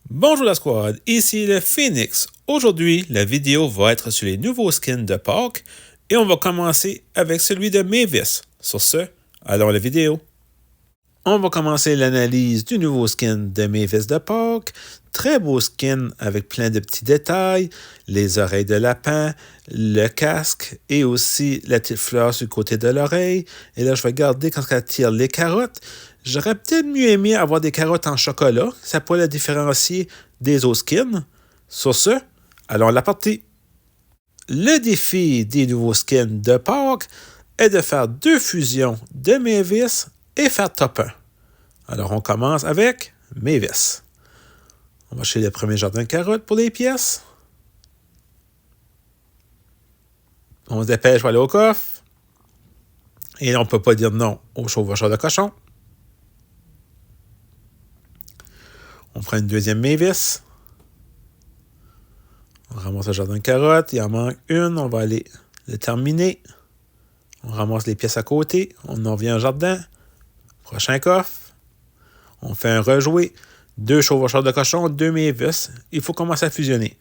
Bonjour la squad, ici le Phoenix. Aujourd'hui, la vidéo va être sur les nouveaux skins de Pâques et on va commencer avec celui de Mavis. Sur ce, allons à la vidéo. On va commencer l'analyse du nouveau skin de Mavis de Pâques. Très beau skin avec plein de petits détails, les oreilles de lapin, le casque et aussi la petite fleur sur le côté de l'oreille. Et là, je vais garder quand elle tire les carottes. J'aurais peut-être mieux aimé avoir des carottes en chocolat. Ça pourrait la différencier des autres skins. Sur ce, allons à la partie. Le défi des nouveaux skins de Pâques est de faire 2 fusions de Mavis et faire top 1. Alors, on commence avec Mavis. On va chez le premier jardin de carottes pour les pièces. On se dépêche pour aller au coffre. Et là, on ne peut pas dire non au chevaucheur de cochon. On prend une deuxième Mavis. On ramasse le jardin de carottes. Il en manque une. On va aller le terminer. On ramasse les pièces à côté. On en revient au jardin. Prochain coffre. On fait un rejoué. 2 chevaucheurs de cochon, 2 Mavis. Il faut commencer à fusionner.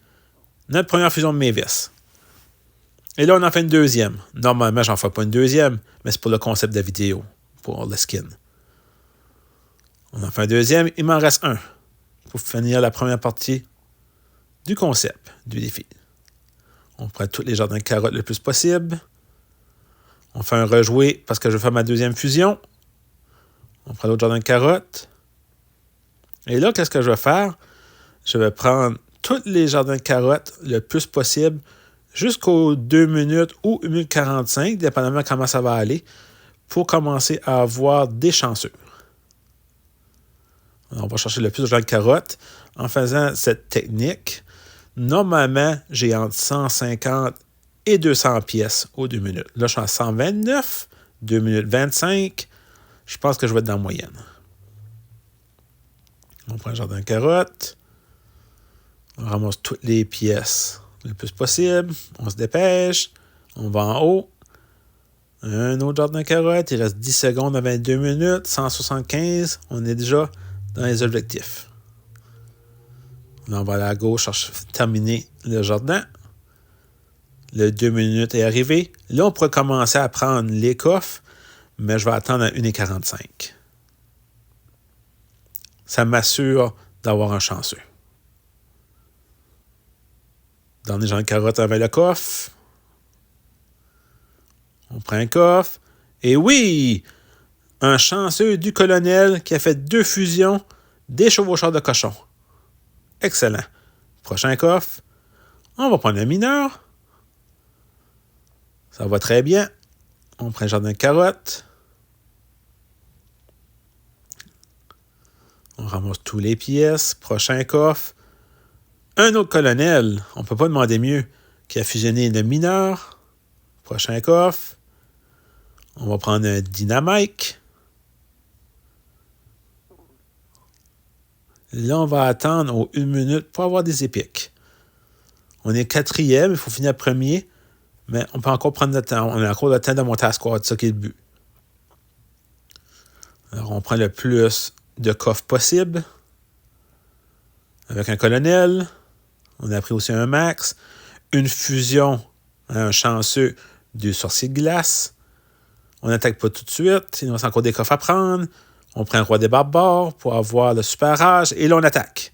Notre première fusion de Mavis. Et là, on en fait une deuxième. Normalement, j'en fais pas une deuxième, mais c'est pour le concept de la vidéo, pour le skin. On en fait un deuxième. Il m'en reste un pour finir la première partie du concept, du défi. On prend tous les jardins de carottes le plus possible. On fait un rejoué parce que je vais faire ma deuxième fusion. On prend l'autre jardin de carottes. Et là, qu'est-ce que je vais faire? Je vais prendre tous les jardins de carottes le plus possible jusqu'aux 2 minutes ou 1 minute 45, dépendamment de comment ça va aller, pour commencer à avoir des chanceux. Alors, on va chercher le plus de jardins de carottes. En faisant cette technique, normalement, j'ai entre 150 et 200 pièces aux 2 minutes. Là, je suis à 129, 2 minutes 25. Je pense que je vais être dans la moyenne. On prend un jardin de carottes. On ramasse toutes les pièces le plus possible. On se dépêche. On va en haut. Un autre jardin de carottes. Il reste 10 secondes à 22 minutes. 175. On est déjà dans les objectifs. Là, on va aller à gauche terminer le jardin. Le 2 minutes est arrivé. Là, on pourrait commencer à prendre les coffres, mais je vais attendre à 1h45. Ça m'assure d'avoir un chanceux. Dans les jardins de carottes avec le coffre. On prend un coffre. Et oui! Un chanceux du colonel qui a fait 2 fusions des chevaucheurs de cochon. Excellent. Prochain coffre. On va prendre un mineur. Ça va très bien. On prend un jardin de carottes. On ramasse tous les pièces. Prochain coffre. Un autre colonel. On ne peut pas demander mieux. Qui a fusionné le mineur. Prochain coffre. On va prendre un dynamite. Là, on va attendre aux 1 minute pour avoir des épiques. On est 4e. Il faut finir premier. Mais on peut encore prendre notre temps. On a encore le temps de monter à la squad. C'est ça qui est le but. Alors, on prend le plus de coffres possible. Avec un colonel. On a pris aussi un max. Une fusion à un chanceux du sorcier de glace. On n'attaque pas tout de suite. Il nous reste encore des coffres à prendre. On prend un roi des barbares pour avoir le super rage. Et là, on attaque.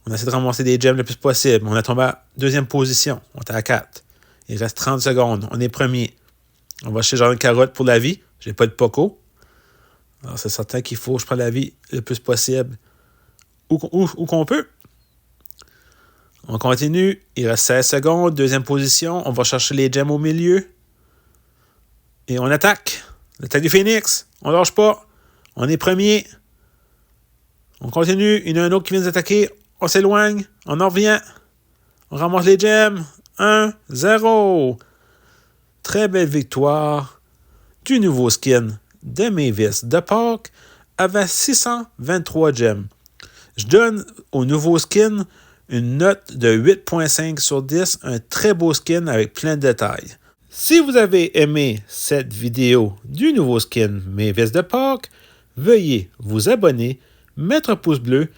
On essaie de ramasser des gemmes le plus possible. On a tombé à 2e position. On est à 4. Il reste 30 secondes. On est premier. On va chez Jardin de carottes pour la vie. J'ai pas de poco. Alors, c'est certain qu'il faut que je prenne la vie le plus possible où qu'on peut. On continue. Il reste 16 secondes. 2e position. On va chercher les gemmes au milieu. Et on attaque. L'attaque du Phoenix. On lâche pas. On est premier. On continue. Il y en a un autre qui vient nous attaquer. On s'éloigne. On en revient. On ramasse les gemmes. 1-0. Très belle victoire du nouveau skin de Mavis de Pâques avec 623 gemmes. Je donne au nouveau skin une note de 8.5 sur 10. Un très beau skin avec plein de détails. Si vous avez aimé cette vidéo du nouveau skin Mavis de Pâques, veuillez vous abonner, mettre un pouce bleu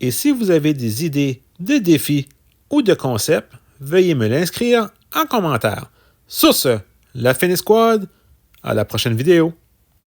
Et si vous avez des idées de défis ou de concepts, veuillez me l'inscrire en commentaire. Sur ce, la Fini Squad, à la prochaine vidéo.